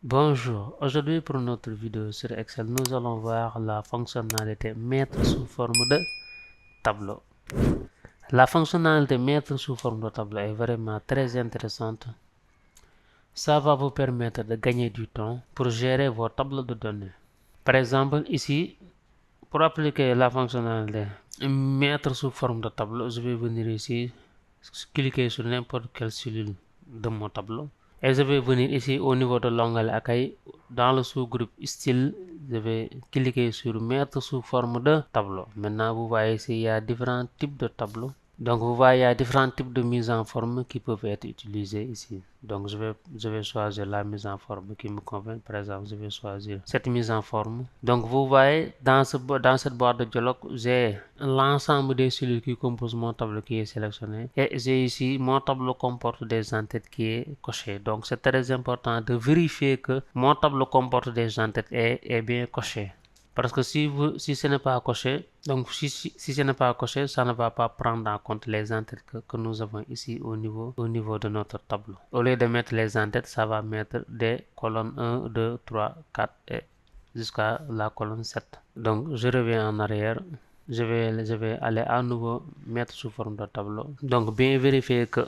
Bonjour, aujourd'hui pour notre vidéo sur Excel, nous allons voir la fonctionnalité mettre sous forme de tableau. La fonctionnalité mettre sous forme de tableau est vraiment très intéressante. Ça va vous permettre de gagner du temps pour gérer vos tableaux de données. Par exemple, ici, pour appliquer la fonctionnalité mettre sous forme de tableau, je vais venir ici, cliquer sur n'importe quelle cellule de mon tableau. Et je vais venir ici au niveau de l'onglet accueil, dans le sous-groupe style, je vais cliquer sur mettre sous forme de tableau. Maintenant, vous voyez ici, il y a différents types de tableaux. Donc, vous voyez, il y a différents types de mise en forme qui peuvent être utilisés ici. Donc, je vais choisir la mise en forme qui me convient. Par exemple, je vais choisir cette mise en forme. Donc, vous voyez, dans cette boîte de dialogue, j'ai l'ensemble des cellules qui composent mon tableau qui est sélectionné. Et j'ai ici, mon tableau comporte des en-têtes qui est coché. Donc, c'est très important de vérifier que mon tableau comporte des en-têtes et est bien coché. Parce que si ce n'est pas coché, donc si ce n'est pas coché, ça ne va pas prendre en compte les en-têtes que nous avons ici au niveau de notre tableau. Au lieu de mettre les en-têtes, ça va mettre des colonnes 1, 2, 3, 4 et jusqu'à la colonne 7. Donc je reviens en arrière. Je vais aller à nouveau mettre sous forme de tableau. Donc bien vérifier que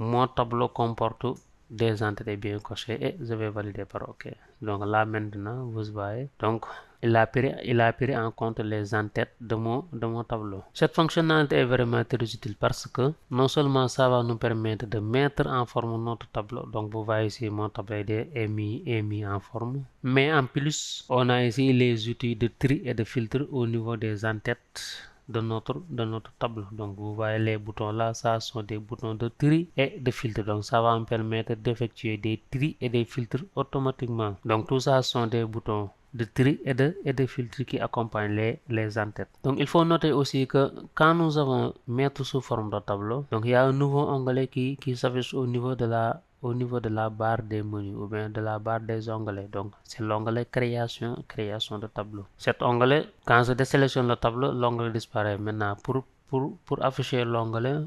mon tableau comporte des entrées bien cochées et je vais valider par OK. Donc là maintenant, vous voyez, donc il a pris en compte les en-têtes de mon tableau. Cette fonctionnalité est vraiment très utile parce que non seulement ça va nous permettre de mettre en forme notre tableau, donc vous voyez ici mon tableau est mis en forme, mais en plus on a ici les outils de tri et de filtre au niveau des en-têtes de notre tableau. Donc vous voyez les boutons là, ça sont des boutons de tri et de filtre. Donc ça va me permettre d'effectuer des tri et des filtres automatiquement. Donc tout ça sont des boutons de tri et de filtre qui accompagnent les en-têtes. Donc il faut noter aussi que quand nous avons mettre sous forme de tableau, donc il y a un nouveau onglet qui s'affiche au niveau de la barre des menus ou bien de la barre des onglets. Donc c'est l'onglet création de tableau. Cet onglet, quand je désélectionne le tableau, l'onglet disparaît. Maintenant pour afficher l'onglet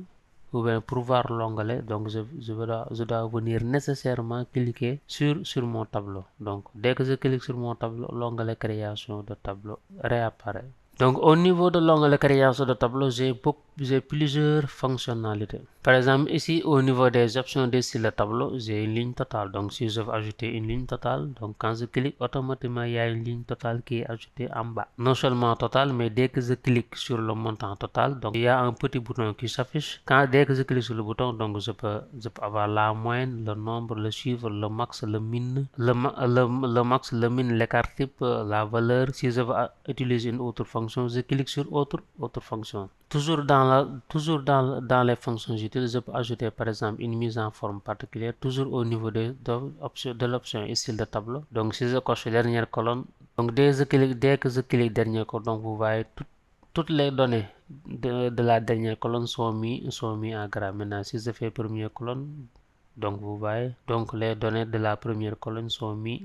ou bien pour voir l'onglet, donc je dois venir nécessairement cliquer sur mon tableau. Donc dès que je clique sur mon tableau, l'onglet création de tableau réapparaît. Donc au niveau de l'onglet création de tableau, j'ai plusieurs fonctionnalités. Par exemple, ici au niveau des options de style de tableau, j'ai une ligne totale. Donc si je veux ajouter une ligne totale, donc quand je clique, automatiquement il y a une ligne totale qui est ajoutée en bas. Non seulement totale, mais dès que je clique sur le montant total, donc il y a un petit bouton qui s'affiche. Dès que je clique sur le bouton, donc je peux avoir la moyenne, le nombre, le chiffre, le max, le min, le max, le min, l'écart type, la valeur. Si je veux utiliser une autre fonction, je clique sur autre fonction. Toujours dans les fonctions utiles, je peux ajouter par exemple une mise en forme particulière, toujours au niveau de l'option style de tableau. Donc si je coche dernière colonne, donc dès que je clique dernière colonne, donc vous voyez toutes les données de la dernière colonne sont mis en gras. Maintenant si je fais première colonne, donc vous voyez, donc les données de la première colonne sont mis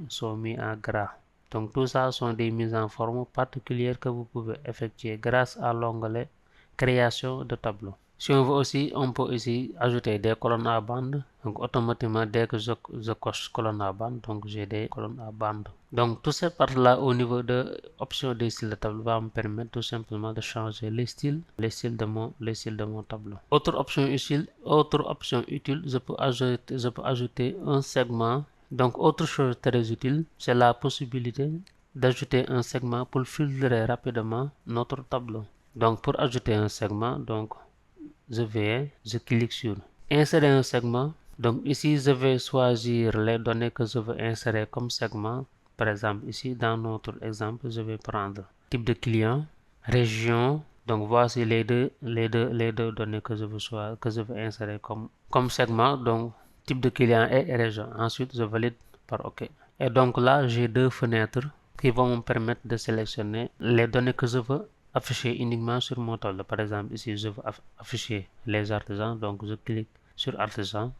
en gras. Donc tout ça sont des mises en forme particulières que vous pouvez effectuer grâce à l'onglet création de tableau. Si on veut aussi, on peut ici ajouter des colonnes à bande. Donc automatiquement dès que je coche colonne à bande, donc j'ai des colonnes à bande. Donc toute cette partie là au niveau de option des styles de tableau va me permettre tout simplement de changer les styles de mon tableau. Autre option utile, je peux ajouter un segment. Donc autre chose très utile, c'est la possibilité d'ajouter un segment pour filtrer rapidement notre tableau. Donc pour ajouter un segment, donc je clique sur insérer un segment. Donc ici je vais choisir les données que je veux insérer comme segment. Par exemple ici dans notre exemple, je vais prendre type de client, région. Donc voici les deux données que je veux insérer comme segment. Donc type de client et région. Ensuite je valide par OK. Et donc là j'ai deux fenêtres qui vont me permettre de sélectionner les données que je veux afficher uniquement sur mon tableau. Par exemple ici je veux afficher les artisans, donc je clique sur artisans.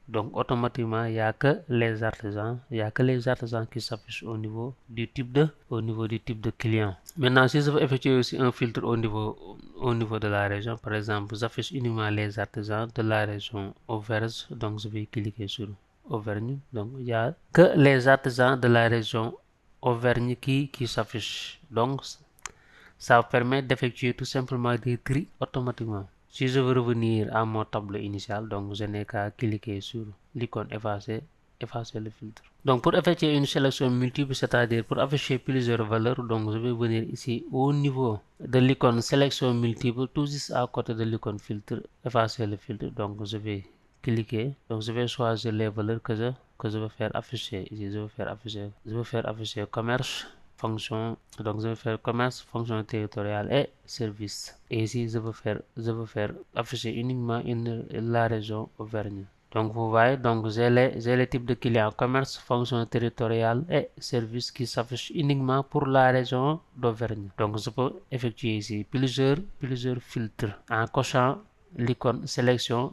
Donc automatiquement il n'y a que les artisans qui s'affichent au niveau du type de client. Maintenant si je veux effectuer aussi un filtre au niveau de la région, par exemple j'affiche uniquement les artisans de la région Auvergne, donc je vais cliquer sur Auvergne. Donc il y a que les artisans de la région Auvergne qui s'affichent. Donc ça permet d'effectuer tout simplement des tri automatiquement. Si je veux revenir à mon tableau initial, donc je n'ai qu'à cliquer sur l'icône effacer le filtre. Donc pour effectuer une sélection multiple, c'est-à-dire pour afficher plusieurs valeurs, donc je vais venir ici au niveau de l'icône sélection multiple, tout juste à côté de l'icône filtre, effacer le filtre. Donc je vais cliquer, donc je vais choisir les valeurs que je veux faire afficher. Ici je veux faire afficher commerce, fonction, donc je vais faire commerce, fonction territoriale et service. Et ici je veux faire afficher uniquement la région Auvergne. Donc vous voyez, donc j'ai les types de clients commerce, fonction territoriale et service qui s'affichent uniquement pour la région d'Auvergne. Donc je peux effectuer ici plusieurs filtres en cochant l'icône sélection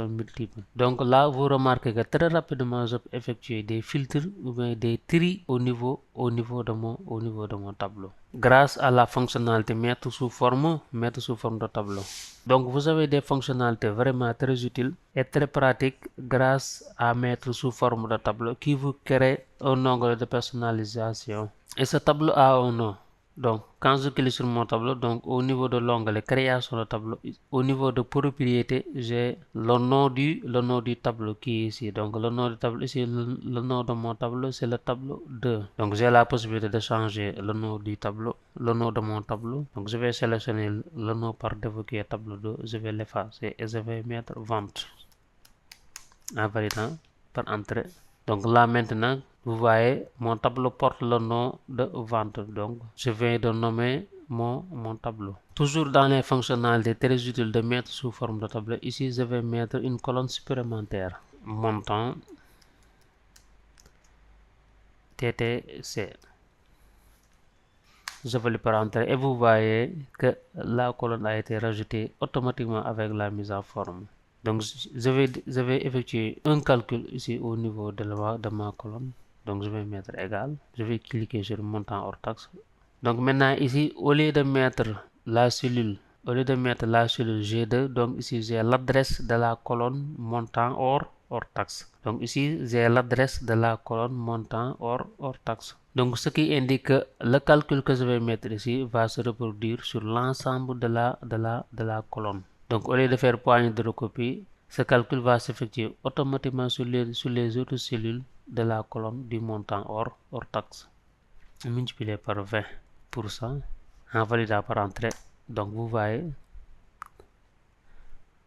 multiple. Donc là vous remarquez que très rapidement je peux effectuer des filtres ou bien des tris au niveau de mon tableau grâce à la fonctionnalité mettre sous forme de tableau. Donc vous avez des fonctionnalités vraiment très utiles et très pratiques grâce à mettre sous forme de tableau qui vous crée un onglet de personnalisation. Et ce tableau a un nom. Donc quand je clique sur mon tableau, donc au niveau de l'onglet création de tableau, au niveau de propriété, j'ai le nom du tableau qui est ici. Donc le nom du tableau ici, le nom de mon tableau, c'est le tableau 2. Donc j'ai la possibilité de changer le nom du tableau, le nom de mon tableau. Donc je vais sélectionner le nom par défaut qui est tableau 2, je vais l'effacer et je vais mettre vente en validant par entrée. Donc là maintenant, vous voyez, mon tableau porte le nom de vente. Donc je viens de nommer mon tableau. Toujours dans les fonctionnalités très utiles de mettre sous forme de tableau, ici je vais mettre une colonne supplémentaire. Montant TTC. Je vais le parenthèse et vous voyez que la colonne a été rajoutée automatiquement avec la mise en forme. Donc je vais effectuer un calcul ici au niveau de ma colonne. Donc je vais mettre égal. Je vais cliquer sur montant hors taxe. Donc maintenant ici, au lieu de mettre la cellule G2, donc ici j'ai l'adresse de la colonne montant hors taxe. Donc ici j'ai l'adresse de la colonne montant hors taxe. Donc ce qui indique que le calcul que je vais mettre ici va se reproduire sur l'ensemble de la colonne. Donc au lieu de faire poignée de recopie, ce calcul va s'effectuer automatiquement sur les autres cellules de la colonne du montant hors taxe, multiplié par 20% en validant par entrée. Donc vous voyez,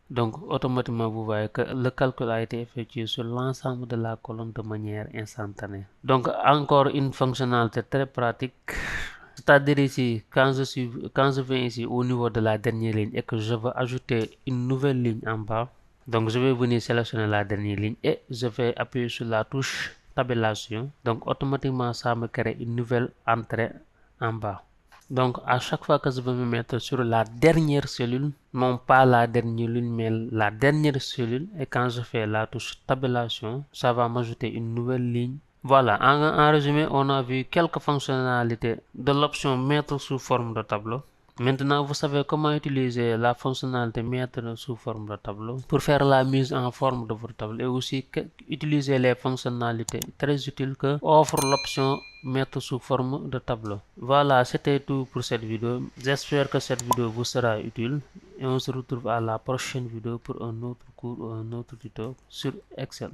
donc automatiquement vous voyez que le calcul a été effectué sur l'ensemble de la colonne de manière instantanée. Donc encore une fonctionnalité très pratique. C'est-à-dire ici, quand je viens ici au niveau de la dernière ligne et que je veux ajouter une nouvelle ligne en bas, donc je vais venir sélectionner la dernière ligne et je vais appuyer sur la touche tabulation. Donc automatiquement ça me crée une nouvelle entrée en bas. Donc à chaque fois que je veux me mettre sur la dernière cellule, non pas la dernière ligne mais la dernière cellule, et quand je fais la touche tabulation, ça va m'ajouter une nouvelle ligne. Voilà, en résumé, on a vu quelques fonctionnalités de l'option mettre sous forme de tableau. Maintenant, vous savez comment utiliser la fonctionnalité mettre sous forme de tableau pour faire la mise en forme de votre tableau et aussi utiliser les fonctionnalités très utiles que offre l'option mettre sous forme de tableau. Voilà, c'était tout pour cette vidéo. J'espère que cette vidéo vous sera utile et on se retrouve à la prochaine vidéo pour un autre cours ou un autre tuto sur Excel.